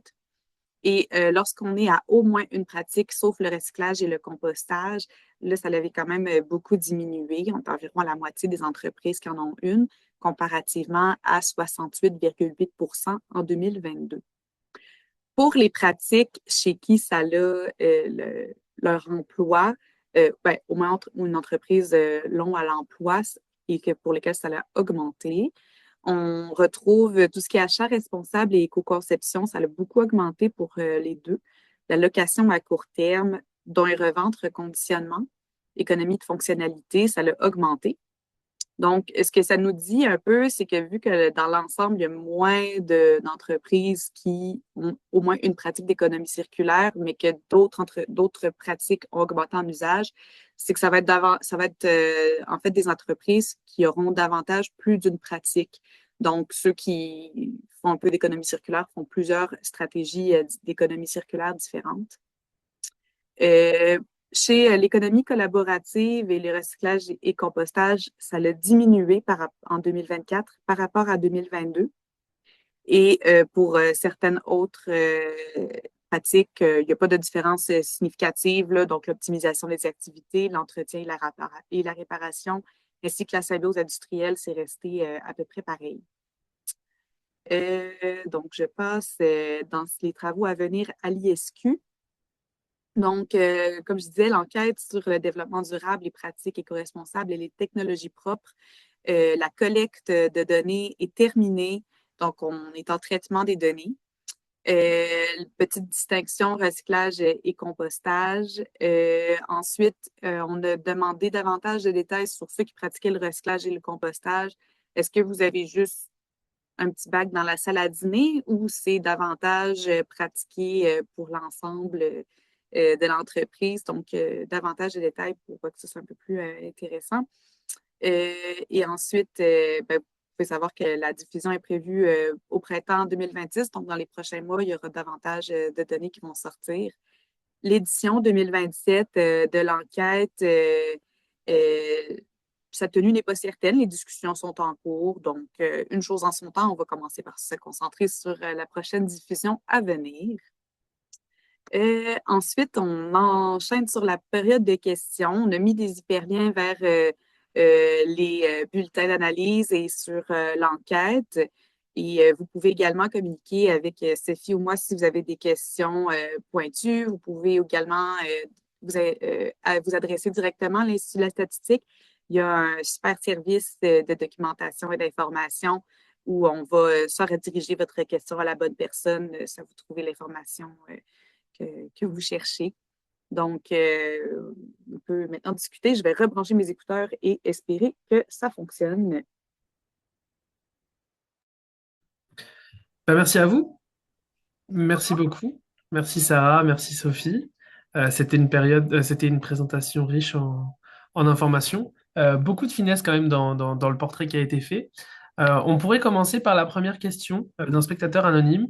Et lorsqu'on est à au moins une pratique, sauf le recyclage et le compostage, là, ça avait quand même beaucoup diminué. On est environ à la moitié des entreprises qui en ont une, comparativement à 68,8 en 2022. Pour les pratiques chez qui ça a leur emploi, au moins une entreprise long à l'emploi et que pour lesquelles ça a augmenté. On retrouve tout ce qui est achat responsable et éco-conception, ça a beaucoup augmenté pour les deux. La location à court terme, dont et revente, reconditionnement, économie de fonctionnalité, ça a augmenté. Donc, ce que ça nous dit un peu, c'est que vu que dans l'ensemble, il y a moins d'entreprises qui ont au moins une pratique d'économie circulaire, mais que d'autres pratiques ont augmenté en usage, c'est que ça va être en fait des entreprises qui auront davantage plus d'une pratique. Donc, ceux qui font un peu d'économie circulaire font plusieurs stratégies d'économie circulaire différentes. Chez l'économie collaborative et le recyclage et compostage, ça a diminué en 2024 par rapport à 2022. Et pour certaines autres pratiques, il n'y a pas de différence significative, là, donc l'optimisation des activités, l'entretien et la réparation, ainsi que la symbiose industrielle, c'est resté à peu près pareil. Donc, je passe dans les travaux à venir à l'ISQ. Donc, comme je disais, l'enquête sur le développement durable, les pratiques éco-responsables et les technologies propres, la collecte de données est terminée. Donc, on est en traitement des données. Petite distinction, recyclage et compostage. Ensuite, on a demandé davantage de détails sur ceux qui pratiquaient le recyclage et le compostage. Est-ce que vous avez juste un petit bac dans la salle à dîner ou c'est davantage pratiqué pour l'ensemble de l'entreprise? Donc, davantage de détails pour que ce soit un peu plus intéressant. Et ensuite, vous pouvez savoir que la diffusion est prévue au printemps 2026. Donc, dans les prochains mois, il y aura davantage de données qui vont sortir. L'édition 2027 de l'enquête, sa tenue n'est pas certaine, les discussions sont en cours. Donc, une chose en son temps, on va commencer par se concentrer sur la prochaine diffusion à venir. Ensuite, on enchaîne sur la période de questions. On a mis des hyperliens vers les bulletins d'analyse et sur l'enquête. Et vous pouvez également communiquer avec Sophie ou moi si vous avez des questions pointues. Vous pouvez également vous adresser directement à l'Institut de la statistique. Il y a un super service de documentation et d'information où on va soit rediriger votre question à la bonne personne, soit vous trouver l'information que vous cherchez. Donc, on peut maintenant discuter. Je vais rebrancher mes écouteurs et espérer que ça fonctionne. Merci à vous. Merci beaucoup. Merci Sarah, merci Sophie. C'était une présentation riche en informations. Beaucoup de finesse quand même dans le portrait qui a été fait. On pourrait commencer par la première question d'un spectateur anonyme.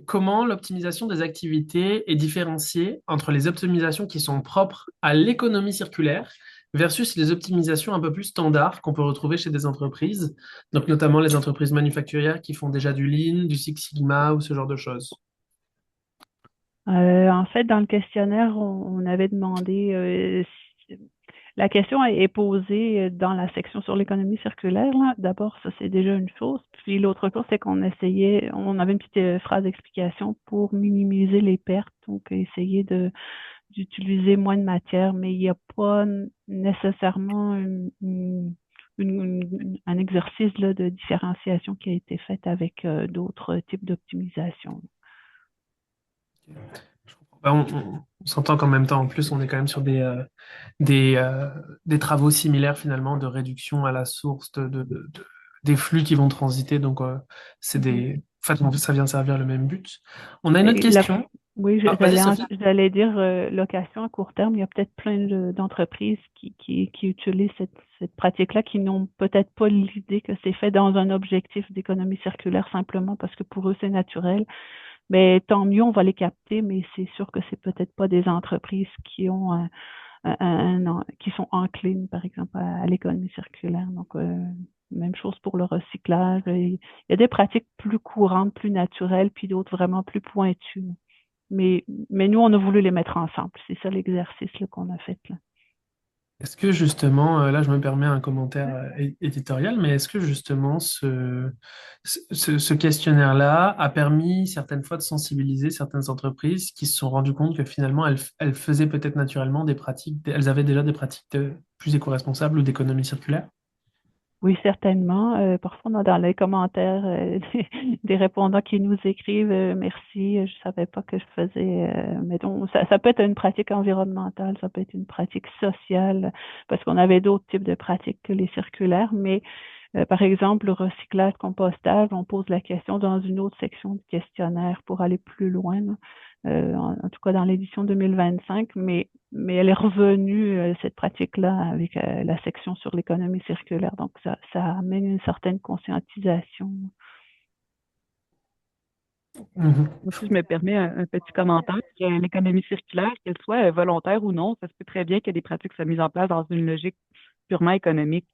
Comment l'optimisation des activités est différenciée entre les optimisations qui sont propres à l'économie circulaire versus les optimisations un peu plus standards qu'on peut retrouver chez des entreprises, donc notamment les entreprises manufacturières qui font déjà du Lean, du Six Sigma ou ce genre de choses. En fait, dans le questionnaire, on avait demandé la question est posée dans la section sur l'économie circulaire, là. D'abord, ça c'est déjà une chose. Puis l'autre chose, c'est on avait une petite phrase d'explication pour minimiser les pertes, donc essayer d'utiliser moins de matière, mais il n'y a pas nécessairement un exercice là, de différenciation qui a été fait avec d'autres types d'optimisation. Bah, on s'entend qu'en même temps, en plus, on est quand même sur des travaux similaires finalement de réduction à la source des flux qui vont transiter. Donc, en fait, ça vient servir le même but. On a une autre Et la- question. oui, Ah, vas-y, Sophie. j'allais dire location à court terme. Il y a peut-être plein d'entreprises qui utilisent cette pratique-là, qui n'ont peut-être pas l'idée que c'est fait dans un objectif d'économie circulaire simplement parce que pour eux, c'est naturel. Mais tant mieux, on va les capter, mais c'est sûr que c'est peut-être pas des entreprises qui ont qui sont enclines, par exemple, à l'économie circulaire. Donc, même chose pour le recyclage. Il y a des pratiques plus courantes, plus naturelles, puis d'autres vraiment plus pointues. Mais nous, on a voulu les mettre ensemble. C'est ça l'exercice là, qu'on a fait là. Est-ce que justement, là je me permets un commentaire éditorial, mais est-ce que justement ce questionnaire-là a permis certaines fois de sensibiliser certaines entreprises qui se sont rendues compte que finalement elles faisaient peut-être naturellement des pratiques, elles avaient déjà des pratiques plus éco-responsables ou d'économie circulaire? Oui, certainement. Parfois, on a dans les commentaires des répondants qui nous écrivent merci, je savais pas que je faisais. Mais donc, ça peut être une pratique environnementale, ça peut être une pratique sociale, parce qu'on avait d'autres types de pratiques que les circulaires. Mais par exemple, le recyclage, compostage, on pose la question dans une autre section du questionnaire pour aller plus loin, là. En tout cas dans l'édition 2025, mais elle est revenue, cette pratique-là, avec la section sur l'économie circulaire. Donc, ça amène une certaine conscientisation. Mhm. Si je me permets un petit commentaire, l'économie circulaire, qu'elle soit volontaire ou non, ça se peut très bien que des pratiques soient mises en place dans une logique purement économique.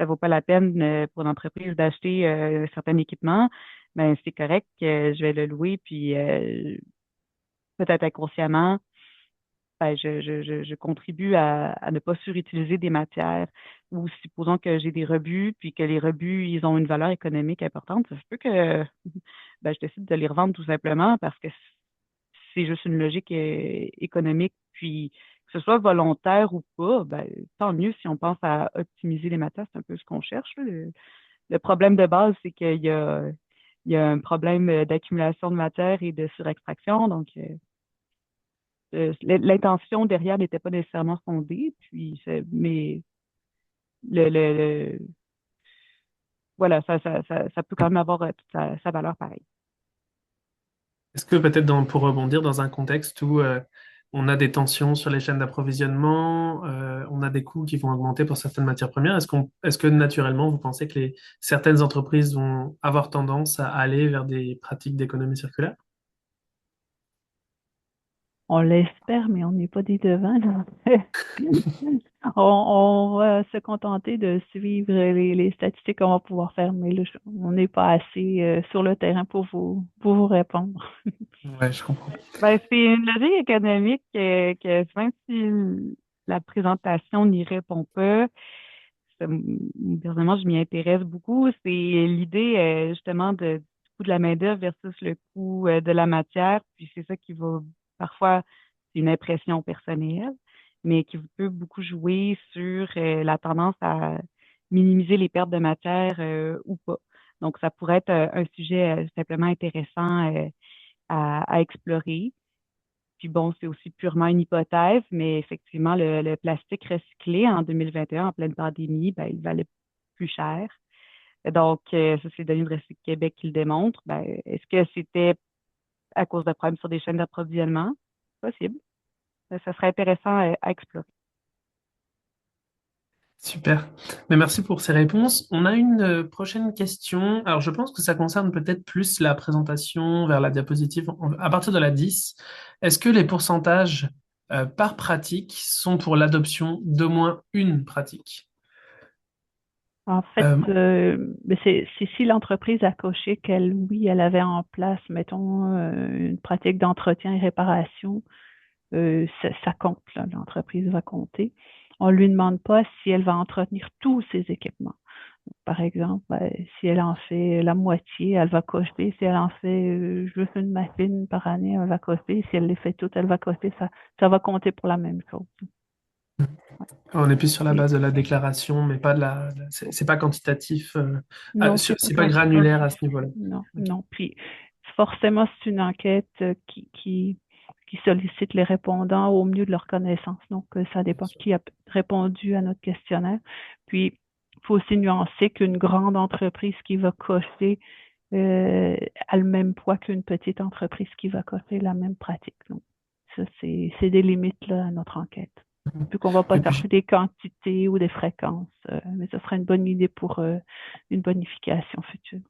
Ça vaut pas la peine pour une entreprise d'acheter un certain équipement. Ben, c'est correct, je vais le louer, puis peut-être inconsciemment, ben, je contribue à ne pas surutiliser des matières. Ou supposons que j'ai des rebuts, puis que les rebuts, ils ont une valeur économique importante, ça se peut que ben, je décide de les revendre tout simplement parce que c'est juste une logique économique. Puis que ce soit volontaire ou pas, ben, tant mieux si on pense à optimiser les matières, c'est un peu ce qu'on cherche, là. Le problème de base, c'est il y a un problème d'accumulation de matière et de surextraction. Donc, l'intention derrière n'était pas nécessairement fondée, puis mais le voilà, ça peut quand même avoir toute sa valeur pareille. Est-ce que peut-être pour rebondir dans un contexte où on a des tensions sur les chaînes d'approvisionnement, on a des coûts qui vont augmenter pour certaines matières premières, est-ce que naturellement vous pensez que certaines entreprises vont avoir tendance à aller vers des pratiques d'économie circulaire? On l'espère, mais on n'est pas des devins, là. On va se contenter de suivre les statistiques qu'on va pouvoir faire, mais là, on n'est pas assez sur le terrain pour vous répondre. Ouais, je comprends. Ben, c'est une logique économique que même si la présentation n'y répond pas, personnellement, je m'y intéresse beaucoup. C'est l'idée justement du coût de la main-d'œuvre versus le coût de la matière. Puis c'est ça qui va parfois, c'est une impression personnelle, mais qui peut beaucoup jouer sur la tendance à minimiser les pertes de matière ou pas. Donc, ça pourrait être un sujet simplement intéressant à explorer. Puis bon, c'est aussi purement une hypothèse, mais effectivement, le plastique recyclé en 2021, en pleine pandémie, ben, il valait plus cher. Donc, ça, c'est Denis de Recycle Québec qui le démontre. Ben, est-ce que c'était à cause de problèmes sur des chaînes d'approvisionnement? Possible. Ça serait intéressant à explorer. Super. Mais merci pour ces réponses. On a une prochaine question. Alors, je pense que ça concerne peut-être plus la présentation vers la diapositive à partir de la 10. Est-ce que les pourcentages par pratique sont pour l'adoption d'au moins une pratique? En fait, Euh, ben, c'est si l'entreprise a coché qu'elle, oui, elle avait en place, mettons, une pratique d'entretien et réparation, ça compte, là, l'entreprise va compter. On ne lui demande pas si elle va entretenir tous ses équipements. Par exemple, ben, si elle en fait la moitié, elle va cocher. Si elle en fait juste une machine par année, elle va cocher. Si elle les fait toutes, elle va cocher. Ça va compter pour la même chose. on est plus sur la Et base de la déclaration, mais pas de c'est pas quantitatif. non, c'est pas C'est pas granulaire à ce quantitatif. niveau-là. Non, Ok. non. Puis forcément, c'est une enquête qui sollicite les répondants au mieux de leur connaissance. Donc, ça dépend qui a répondu à notre questionnaire. Puis, il faut aussi nuancer qu'une grande entreprise qui va cocher a le même poids qu'une petite entreprise qui va cocher la même pratique. Donc, ça, c'est des limites là, à notre enquête. Vu qu'on ne va pas Et puis, chercher des quantités ou des fréquences, mais ce serait une bonne idée pour une bonification future.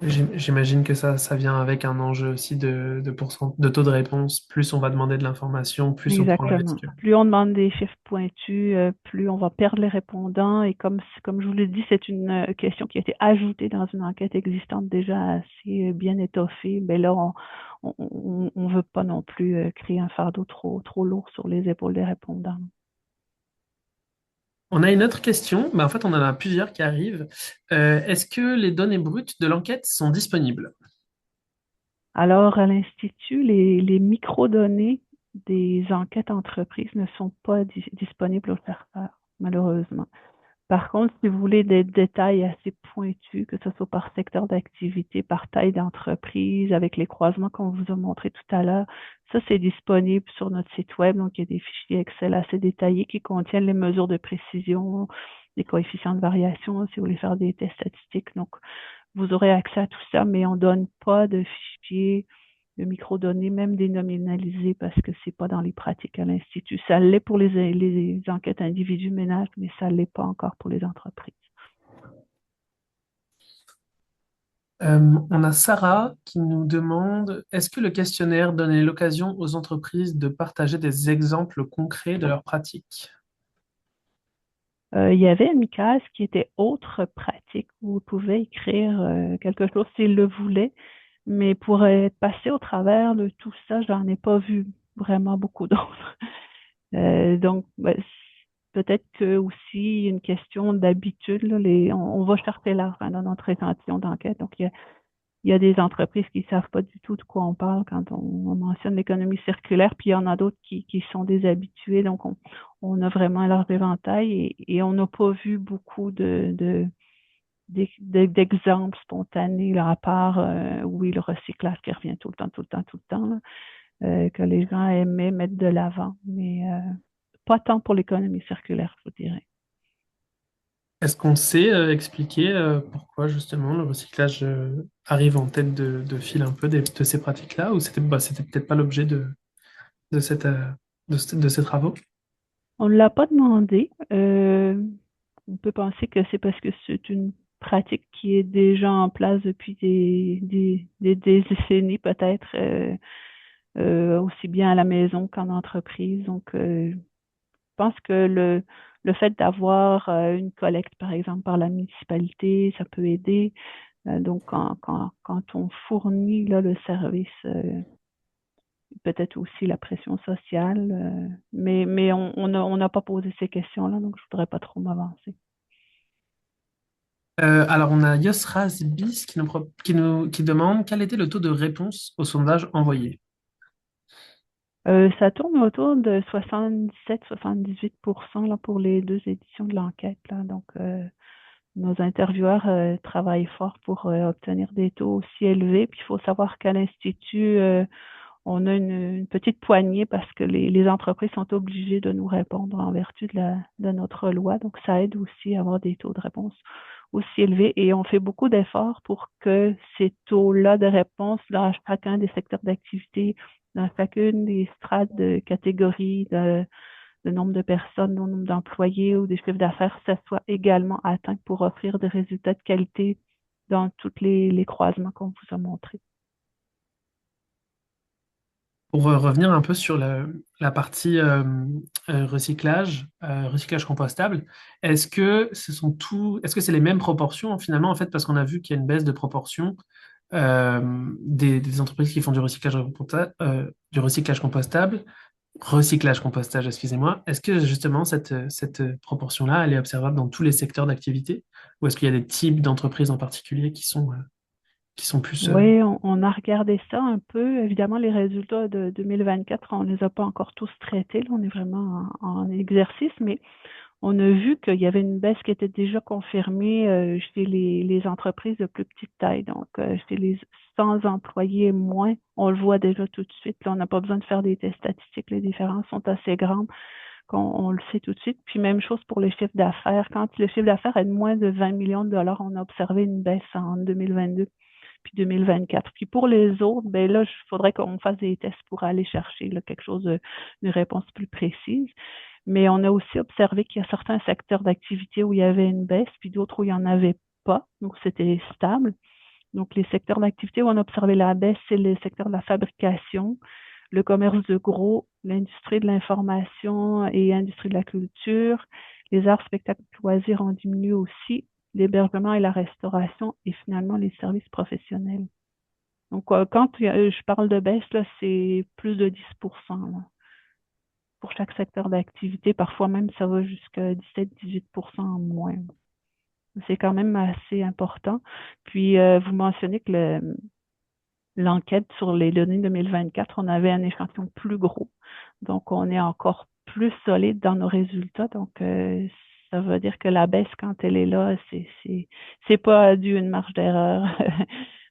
j'imagine que ça vient avec un enjeu aussi de taux de réponse. Plus on va demander de l'information, plus on prend le Exactement. risque. Plus on demande des chiffres pointus, plus on va perdre les répondants. Et comme je vous l'ai dit, c'est une question qui a été ajoutée dans une enquête existante déjà assez bien étoffée. Mais là, on veut pas non plus créer un fardeau trop lourd sur les épaules des répondants. On a une autre question. En fait, on en a plusieurs qui arrivent. Est-ce que les données brutes de l'enquête sont disponibles? Alors, à l'Institut, les microdonnées des enquêtes entreprises ne sont pas disponibles aux chercheurs, malheureusement. Par contre, si vous voulez des détails assez pointus, que ce soit par secteur d'activité, par taille d'entreprise, avec les croisements qu'on vous a montrés tout à l'heure, ça, c'est disponible sur notre site web. Donc, il y a des fichiers Excel assez détaillés qui contiennent les mesures de précision, les coefficients de variation, si vous voulez faire des tests statistiques. Donc, vous aurez accès à tout ça, mais on ne donne pas de fichiers de microdonnées, même dénominalisées, parce que c'est pas dans les pratiques à l'Institut. Ça l'est pour les enquêtes individus-ménages, mais ça l'est pas encore pour les entreprises. On a Sarah qui nous demande, est-ce que le questionnaire donnait l'occasion aux entreprises de partager des exemples concrets de leurs pratiques? Il y avait une case qui était autre pratique où vous pouvez écrire quelque chose s'il le voulait, mais pour être passé au travers de tout ça, j'en ai pas vu vraiment beaucoup d'autres. Donc, ben, peut-être que aussi une question d'habitude, là, on va chercher l'argent dans notre échantillon d'enquête. Donc, il y a des entreprises qui ne savent pas du tout de quoi on parle quand on mentionne l'économie circulaire, puis il y en a d'autres qui sont des habitués. Donc, on a vraiment un large éventail et on n'a pas vu beaucoup d'exemples spontanés, là, à part, oui, le recyclage qui revient tout le temps, tout le temps, tout le temps, là, que les gens aimaient mettre de l'avant, mais pas tant pour l'économie circulaire, je vous dirais. Est-ce qu'on sait expliquer pourquoi justement le recyclage arrive en tête de file un peu de ces pratiques-là, ou c'était peut-être pas l'objet de de ces travaux? On ne l'a pas demandé. On peut penser que c'est parce que c'est une pratique qui est déjà en place depuis des décennies, peut-être, aussi bien à la maison qu'en entreprise. Donc, pense que le fait d'avoir une collecte, par exemple, par la municipalité, ça peut aider. Donc, quand on fournit là, le service, peut-être aussi la pression sociale, mais on n'a pas posé ces questions-là, donc je voudrais pas trop m'avancer. Alors, on a Yosraz Bis qui demande quel était le taux de réponse au sondage envoyé. Ça tourne autour de 77-78% là, pour les deux éditions de l'enquête, là. Donc, nos intervieweurs travaillent fort pour obtenir des taux aussi élevés. Puis, il faut savoir qu'à l'Institut, on a une petite poignée parce que les entreprises sont obligées de nous répondre en vertu de notre loi. Donc, ça aide aussi à avoir des taux de réponse aussi élevés. Et on fait beaucoup d'efforts pour que ces taux-là de réponse dans chacun des secteurs d'activité, dans chacune des strates de catégories, de nombre de personnes, de nombre d'employés ou des chiffres d'affaires, ça soit également atteint pour offrir des résultats de qualité dans tous les croisements qu'on vous a montrés. Pour revenir un peu sur la partie recyclage compostable, est-ce que c'est les mêmes proportions finalement en fait parce qu'on a vu qu'il y a une baisse de proportion des entreprises qui font recyclage compostage, excusez-moi. Est-ce que justement cette proportion-là, elle est observable dans tous les secteurs d'activité ou est-ce qu'il y a des types d'entreprises en particulier qui sont plus Oui, on a regardé ça un peu. Évidemment, les résultats de 2024, on ne les a pas encore tous traités. Là, on est vraiment en exercice, mais on a vu qu'il y avait une baisse qui était déjà confirmée chez les entreprises de plus petite taille. Donc, chez les 100 employés et moins, on le voit déjà tout de suite. Là, on n'a pas besoin de faire des tests statistiques. Les différences sont assez grandes qu'on le sait tout de suite. Puis, même chose pour le chiffre d'affaires. Quand le chiffre d'affaires est de moins de 20 millions de dollars, on a observé une baisse en 2022 puis 2024. Puis pour les autres, ben là, il faudrait qu'on fasse des tests pour aller chercher là, quelque chose, une réponse plus précise. Mais on a aussi observé qu'il y a certains secteurs d'activité où il y avait une baisse, puis d'autres où il n'y en avait pas. Donc, c'était stable. Donc, les secteurs d'activité où on a observé la baisse, c'est le secteur de la fabrication, le commerce de gros, l'industrie de l'information et l'industrie de la culture. Les arts, spectacles, loisirs ont diminué aussi, l'hébergement et la restauration et finalement les services professionnels. Donc, quand je parle de baisse, là, c'est plus de 10% là, pour chaque secteur d'activité. Parfois même, ça va jusqu'à 17-18% en moins. C'est quand même assez important. Puis, vous mentionnez que l'enquête sur les données 2024, on avait un échantillon plus gros. Donc, on est encore plus solide dans nos résultats. Donc, ça veut dire que la baisse, quand elle est là, c'est pas dû à une marge d'erreur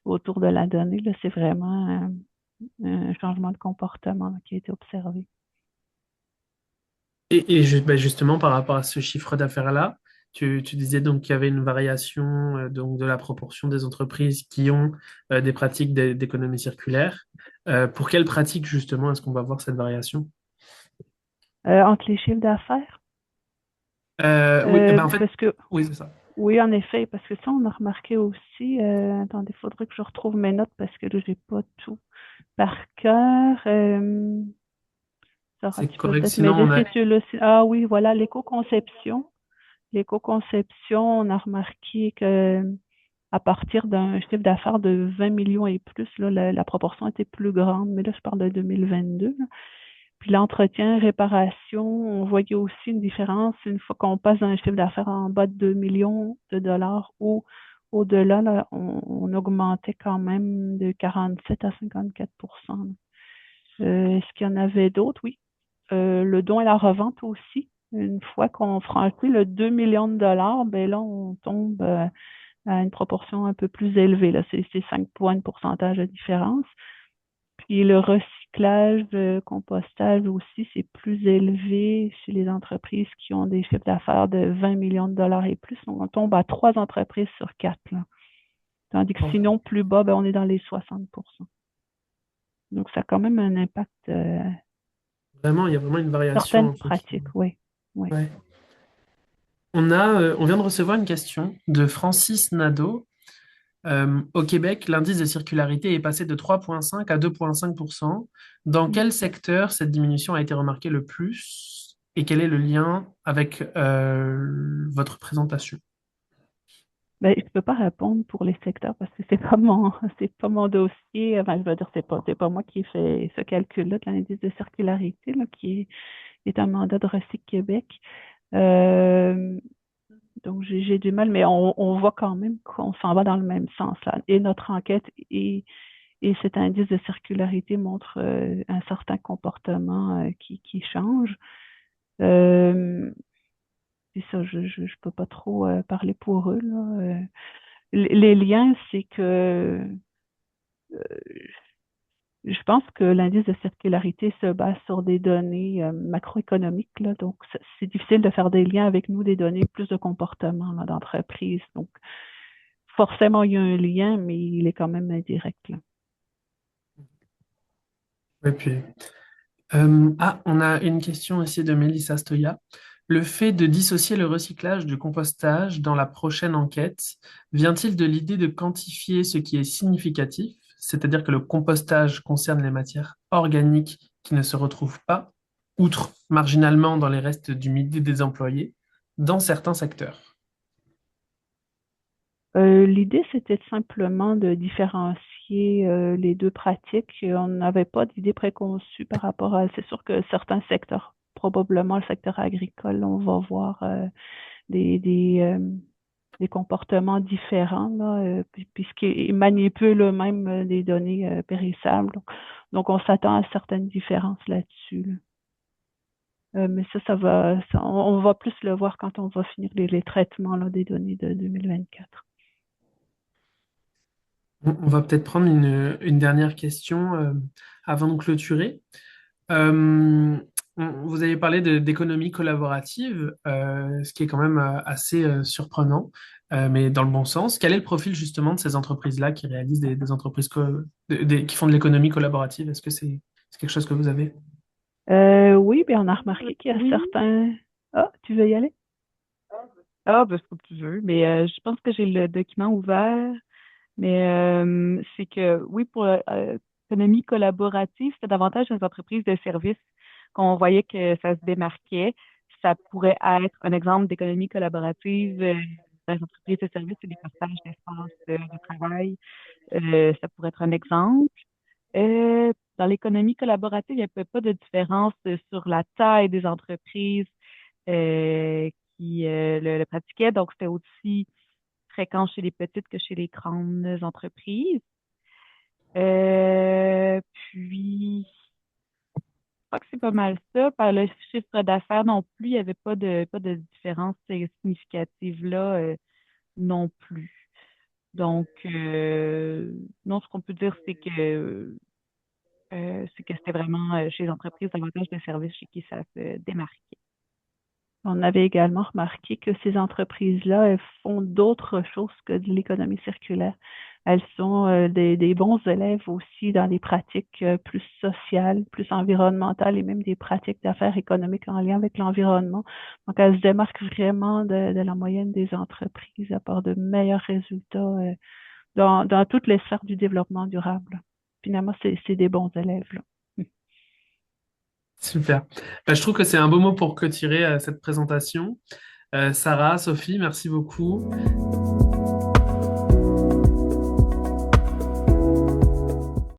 autour de la donnée. Là, c'est vraiment un changement de comportement qui a été observé. Et justement, par rapport à ce chiffre d'affaires-là, tu disais donc qu'il y avait une variation donc de la proportion des entreprises qui ont des pratiques d'économie circulaire. Pour quelles pratiques, justement, est-ce qu'on va voir cette variation? Entre les chiffres d'affaires, Oui, eh ben, en fait, parce que oui, c'est ça. oui, en effet, parce que ça, on a remarqué aussi. Attendez, il faudrait que je retrouve mes notes parce que là, j'ai pas tout par cœur. Sarah, C'est tu peux correct. peut-être Sinon, m'aider on a. si tu le sais. Ah oui, voilà, l'éco-conception. L'éco-conception, on a remarqué que à partir d'un chiffre d'affaires de 20 millions et plus, là, la proportion était plus grande, mais là, je parle de 2022. Là. Puis l'entretien, réparation, on voyait aussi une différence une fois qu'on passe d'un chiffre d'affaires en bas de 2 millions de dollars ou au-delà, là, on augmentait quand même de 47 à 54%. Est-ce qu'il y en avait d'autres? Oui. Le don et la revente aussi. Une fois qu'on franchit le 2 millions de dollars, ben là, on tombe à une proportion un peu plus élevée. Là. C'est 5 points de pourcentage de différence. Puis le recyclage, le compostage aussi, c'est plus élevé chez les entreprises qui ont des chiffres d'affaires de 20 millions de dollars et plus. On tombe à 3 entreprises sur 4. Là. Tandis que Ok. sinon, plus bas, ben, on est dans les 60%. Donc, ça a quand même un impact, Vraiment, il y a vraiment une variation certaines en fonction. pratiques, oui. Oui. Ouais. On vient de recevoir une question de Francis Nadeau. Au Québec, l'indice de circularité est passé de 3,5 à 2,5%. Dans Mm. quel secteur cette diminution a été remarquée le plus? et quel est le lien avec votre présentation? Ben, je peux pas répondre pour les secteurs parce que c'est pas mon, c'est pas mon dossier. Enfin, je veux dire, c'est pas moi qui fais ce calcul-là de l'indice de circularité, là, est un mandat de Recyc Québec. Euh, donc, j'ai du mal, mais on voit quand même qu'on s'en va dans le même sens, là. Et notre enquête et cet indice de circularité montre un certain comportement qui change. Euh, c'est ça, je peux pas trop parler pour eux, là. Les liens, c'est que je pense que l'indice de circularité se base sur des données macroéconomiques, là, donc c'est difficile de faire des liens avec nous, des données plus de comportement là, d'entreprise. Donc, forcément, il y a un lien, mais il est quand même indirect, là. Et puis, on a une question ici de Mélissa Stoya. Le fait de dissocier le recyclage du compostage dans la prochaine enquête vient-il de l'idée de quantifier ce qui est significatif, c'est-à-dire que le compostage concerne les matières organiques qui ne se retrouvent pas, outre marginalement dans les restes du midi des employés, dans certains secteurs? L'idée, c'était simplement de différencier les deux pratiques. On n'avait pas d'idée préconçue par rapport à... C'est sûr que certains secteurs, probablement le secteur agricole, on va voir des, des, euh, des comportements différents, là, puisqu'ils manipulent eux-mêmes des données périssables. Donc, on s'attend à certaines différences là-dessus, là. Mais on va plus le voir quand on va finir les traitements là, des données de 2024. On va peut-être prendre une dernière question avant de clôturer. Vous avez parlé d'économie collaborative, ce qui est quand même assez surprenant, mais dans le bon sens. Quel est le profil justement de ces entreprises-là qui réalisent des entreprises qui font de l'économie collaborative? Est-ce que c'est quelque chose que vous avez? Oui, bien, on a remarqué qu'il y a certains... Ah, tu veux y aller? Ah, ben, c'est comme tu veux, mais je pense que j'ai le document ouvert. Mais c'est que oui, pour l'économie collaborative, c'était davantage des entreprises de services qu'on voyait que ça se démarquait. Ça pourrait être un exemple d'économie collaborative dans les entreprises de services, c'est des partages d'espace de travail. Ça pourrait être un exemple. Dans l'économie collaborative, il n'y avait pas de différence sur la taille des entreprises qui le pratiquaient. Donc, c'était aussi fréquent chez les petites que chez les grandes entreprises. Puis, je crois que c'est pas mal ça. Par le chiffre d'affaires non plus, il n'y avait pas de différence significative là non plus. Donc, non, ce qu'on peut dire, c'est que c'était vraiment chez les entreprises davantage de services chez qui ça se démarquait. On avait également remarqué que ces entreprises-là, elles font d'autres choses que de l'économie circulaire. Elles sont des bons élèves aussi dans des pratiques plus sociales, plus environnementales et même des pratiques d'affaires économiques en lien avec l'environnement. Donc, elles se démarquent vraiment de la moyenne des entreprises à part de meilleurs résultats dans toutes les sphères du développement durable. Finalement, c'est des bons élèves, là. Super. Bah, je trouve que c'est un beau mot pour clôturer cette présentation. Sarah, Sophie, merci beaucoup.